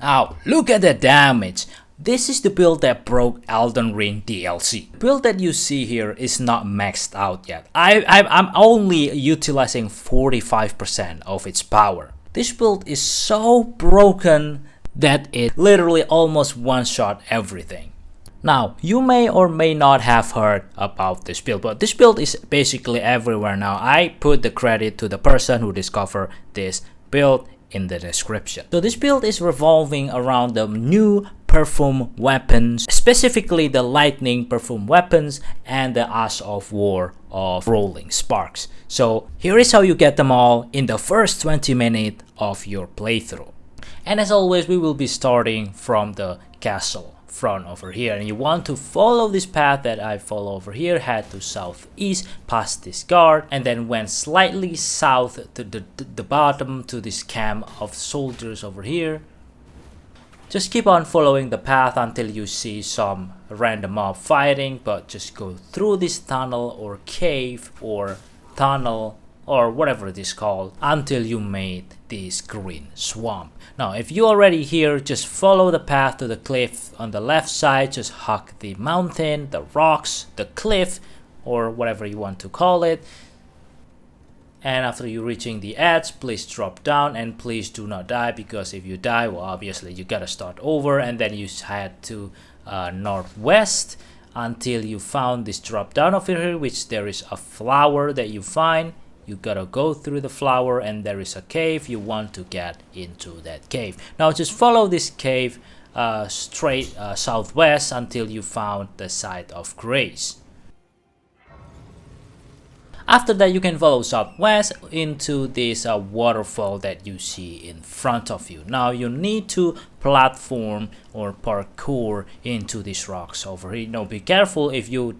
Now, look at the damage. This is the build that broke Elden Ring DLC. The build that you see here is not maxed out yet. I'm only utilizing 45% of its power. This build is so broken that it literally almost one-shot everything. Now, you may or may not have heard about this build, but this build is basically everywhere now. I put the credit to the person who discovered this build in the description. So this build is revolving around the new perfume weapons, specifically the lightning perfume weapons and the Ash of War of rolling sparks. So here is how you get them all in the first 20 minutes of your playthrough. And as always, we will be starting from the castle front over here, and you want to follow this path that I follow over here. Head to southeast past this guard, and then went slightly south to the bottom to this camp of soldiers over here. Just keep on following the path until you see some random mob fighting, but just go through this tunnel or cave or tunnel or whatever it is called until you made this green swamp. Now, if you already here, just follow the path to the cliff on the left side. Just hug the mountain, the rocks, the cliff, or whatever you want to call it. And after you reaching the edge, please drop down and please do not die, because if you die, well, obviously you gotta start over. And then you head to northwest until you found this drop down over here, which there is a flower that you find. You gotta go through the flower and there is a cave. You want to get into that cave. Now just follow this cave straight southwest until you found the site of grace. After that, you can follow southwest into this waterfall that you see in front of you. Now you need to platform or parkour into these rocks over here. Now be careful, if you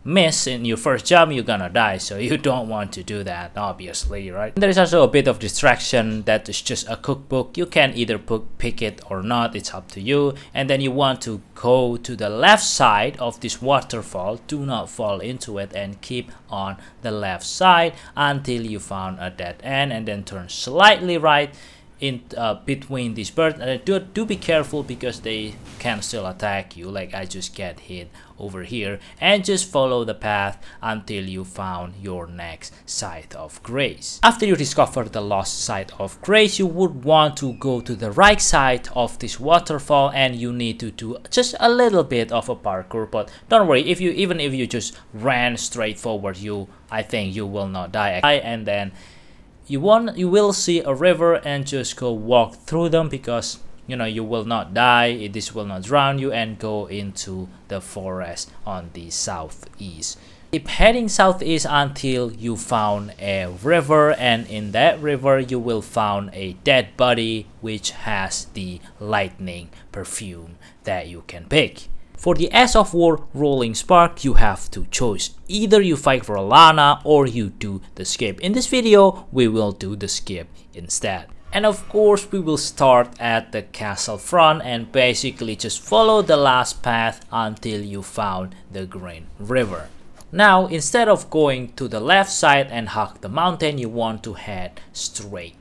miss in your first jump, you're gonna die, so you don't want to do that, obviously, right? There is also a bit of distraction that is just a cookbook. You can either pick it or not, it's up to you. And then you want to go to the left side of this waterfall. Do not fall into it and keep on the left side until you found a dead end, and then turn slightly right in between these birds. And do be careful because they can still attack you, like I just get hit over here. And just follow the path until you found your next site of grace. After you discover the lost site of grace, you would want to go to the right side of this waterfall, and you need to do just a little bit of a parkour. But don't worry, even if you just ran straight forward, I think you will not die. And then you will see a river, and just go walk through them, because you will not die, this will not drown you, and go into the forest on the southeast. Keep heading southeast until you found a river, and in that river you will find a dead body which has the lightning perfume that you can pick. For the Ash of War rolling spark, you have two choices. Either you fight for Alana or you do the skip. In this video, we will do the skip instead. And of course, we will start at the castle front and basically just follow the last path until you found the Green River. Now, instead of going to the left side and hug the mountain, you want to head straight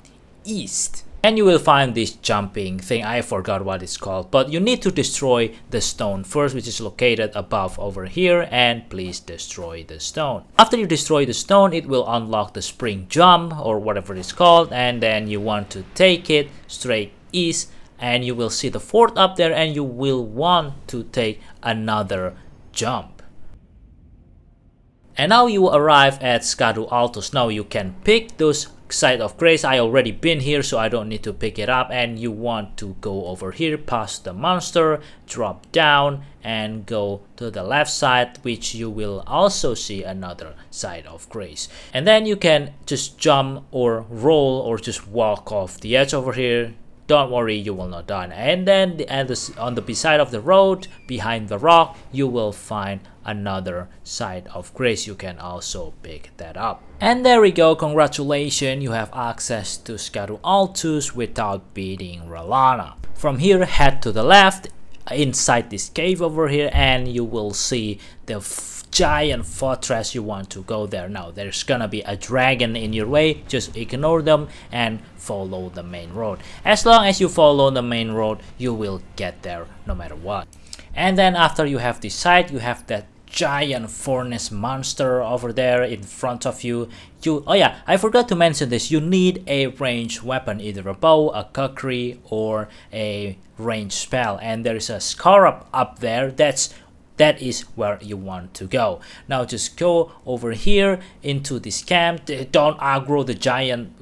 east. And you will find this jumping thing, I forgot what it's called, but you need to destroy the stone first, which is located above over here, and please destroy the stone. After you destroy the stone, it will unlock the spring jump or whatever it's called, and then you want to take it straight east, and you will see the fort up there, and you will want to take another jump. And now you arrive at Skadu Altus. Now you can pick those site of grace. I already been here, so I don't need to pick it up. And you want to go over here past the monster, drop down and go to the left side, which you will also see another site of grace. And then you can just jump or roll or just walk off the edge over here. Don't worry, you will not die. And then on the beside of the road, behind the rock, you will find another site of grace. You can also pick that up. And there we go, congratulations, you have access to Skadu Altus without beating Ralana. From here, head to the left inside this cave over here, and you will see the giant fortress, you want to go there. Now there's gonna be a dragon in your way, just ignore them and follow the main road. As long as you follow the main road, you will get there no matter what. And then after you have this site, you have that giant furnace monster over there in front of you. Oh yeah, I forgot to mention this, you need a ranged weapon, either a bow, a kukri, or a ranged spell, and there is a scarab up there. That is where you want to go. Now just go over here into this camp. Don't aggro the giant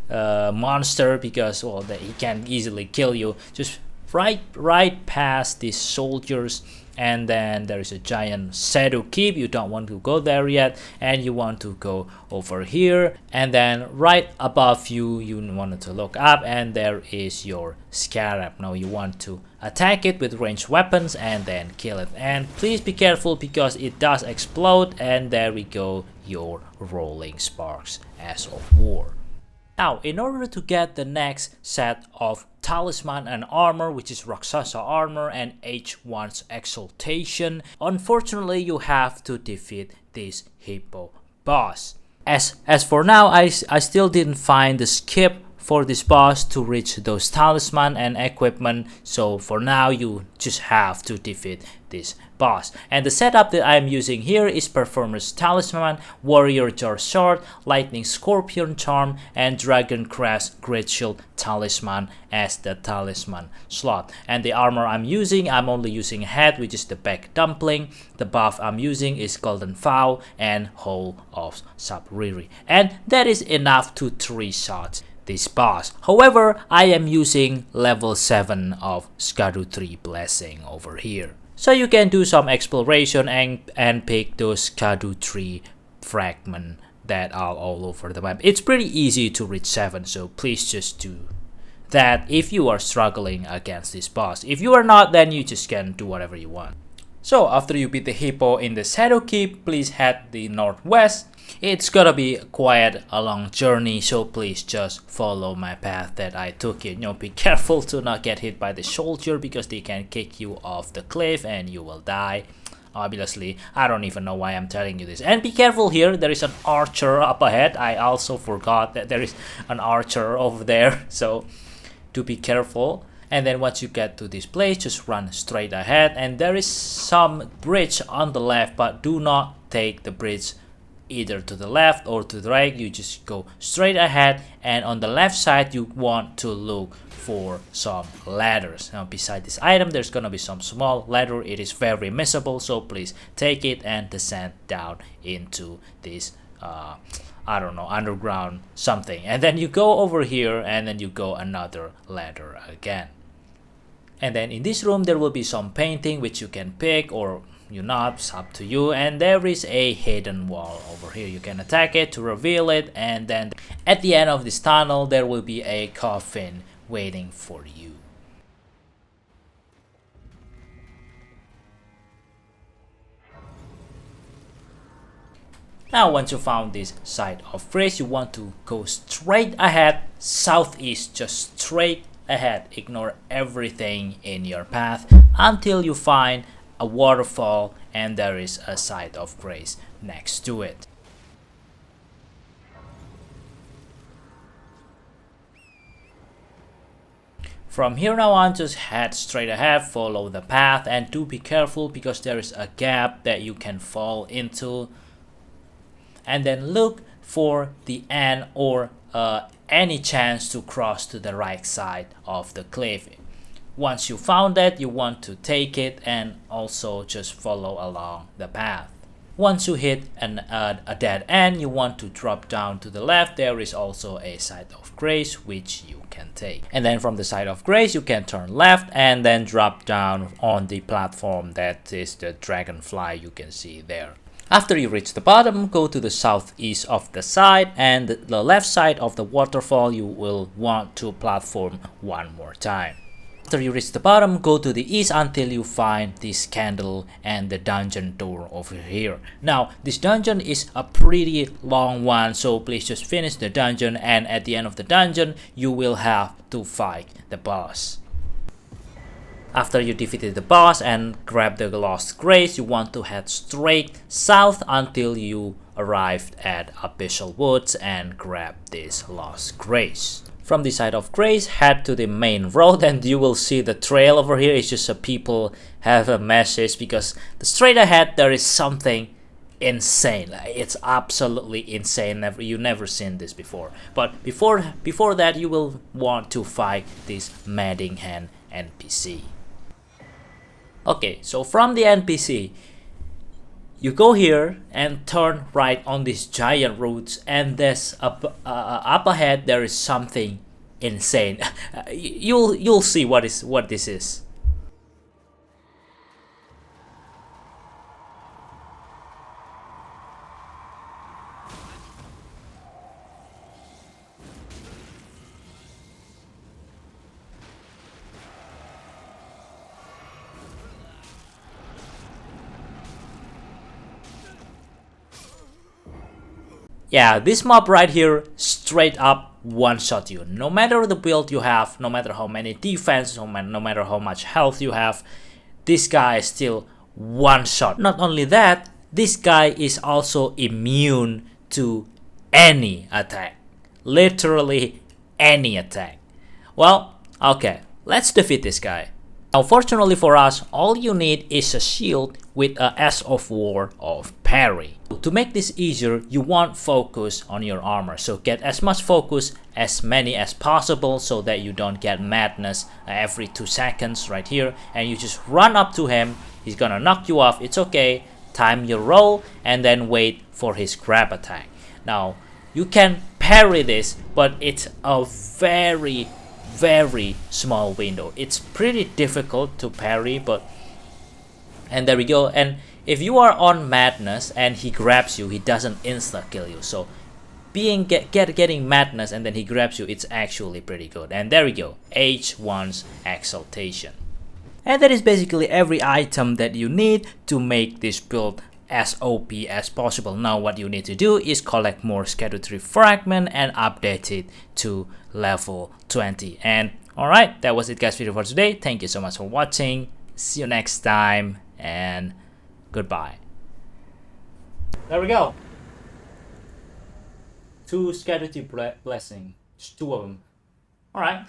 monster, because well, he can easily kill you. Just right past these soldiers, and then there is a giant shadow keep. You don't want to go there yet, and you want to go over here, and then right above you, you wanted to look up, and there is your scarab. Now you want to attack it with ranged weapons and then kill it, and please be careful because it does explode, and there we go, your rolling sparks as of war. Now, in order to get the next set of talisman and armor, which is Rakshasa armor and H1's exaltation, unfortunately you have to defeat this hippo boss. As for now, I still didn't find the skip for this boss to reach those talisman and equipment, so for now you just have to defeat this boss. And the setup that I'm using here is Perfumer's Talisman, Warrior Jar Sword, Lightning Scorpion Charm, and Dragon Crest Great Shield Talisman as the talisman slot. And the armor I'm only using head, which is the back dumpling. The buff I'm using is Golden Vow and Hole of Sabriri, and that is enough to 3-shot this boss. However, I am using level 7 of Skadu 3 Blessing over here. So you can do some exploration and pick those Skadu 3 fragments that are all over the map. It's pretty easy to reach 7, so please just do that if you are struggling against this boss. If you are not, then you just can do whatever you want. So after you beat the hippo in the Shadow Keep, please head the northwest. It's gonna be quite a long journey, so please just follow my path that I took it. Be careful to not get hit by the soldier, because they can kick you off the cliff and you will die. Obviously, I don't even know why I'm telling you this. And be careful here, there is an archer up ahead. I also forgot that there is an archer over there, so do be careful. And then once you get to this place, just run straight ahead, and there is some bridge on the left, but do not take the bridge either to the left or to the right. You just go straight ahead, and on the left side you want to look for some ladders. Now beside this item there's gonna be some small ladder. It is very missable, so please take it and descend down into this I don't know, underground something, and then you go over here, and then you go another ladder again. And then in this room there will be some painting which you can pick or not, it's up to you. And there is a hidden wall over here. You can attack it to reveal it, and then at the end of this tunnel there will be a coffin waiting for you. Now once you found this site of grace, you want to go straight ahead, southeast, just straight ahead. Ignore everything in your path until you find a waterfall, and there is a site of grace next to it. From here now on, just head straight ahead, follow the path, and do be careful because there is a gap that you can fall into. And then look for the end or any chance to cross to the right side of the cliff. Once you found that, you want to take it and also just follow along the path. Once you hit a dead end, you want to drop down to the left. There is also a site of grace which you can take. And then from the site of grace, you can turn left and then drop down on the platform that is the dragonfly you can see there. After you reach the bottom, go to the southeast of the side, and the left side of the waterfall you will want to platform one more time. After you reach the bottom, go to the east until you find this candle and the dungeon door over here. Now, this dungeon is a pretty long one, so please just finish the dungeon, and at the end of the dungeon, you will have to fight the boss. After you defeated the boss and grab the lost grace, you want to head straight south until you arrived at Abyssal Woods and grab this lost grace. From the side of Grace, head to the main road and you will see the trail over here. It's just so people have a message, because straight ahead there is something insane. It's absolutely insane. You never seen this before. But before that, you will want to fight this Madding Hand NPC. Okay, so from the NPC, you go here and turn right on these giant roots, and there's up ahead there is something insane. You'll see what this is. Yeah, this mob right here straight up one-shot you. No matter the build you have, no matter how many defense, no matter how much health you have, this guy is still one-shot. Not only that, this guy is also immune to any attack. Literally any attack. Well, okay, let's defeat this guy. Now, fortunately for us, all you need is a shield with a S of War of parry. To make this easier, you want focus on your armor. So get as much focus, as many as possible, so that you don't get madness every 2 seconds right here. And you just run up to him. He's gonna knock you off. It's okay. Time your roll and then wait for his grab attack. Now, you can parry this, but it's a very small window. It's pretty difficult to parry, and there we go. And if you are on madness and he grabs you, he doesn't insta kill you. So getting madness and then he grabs you, it's actually pretty good. And there we go, H1's exaltation. And that is basically every item that you need to make this build as OP as possible. Now what you need to do is collect more Scadutree fragment and update it to level 20. And alright, that was it guys, video for today. Thank you so much for watching. See you next time and goodbye. There we go. 2 Scadutree blessing. 2 of them. Alright.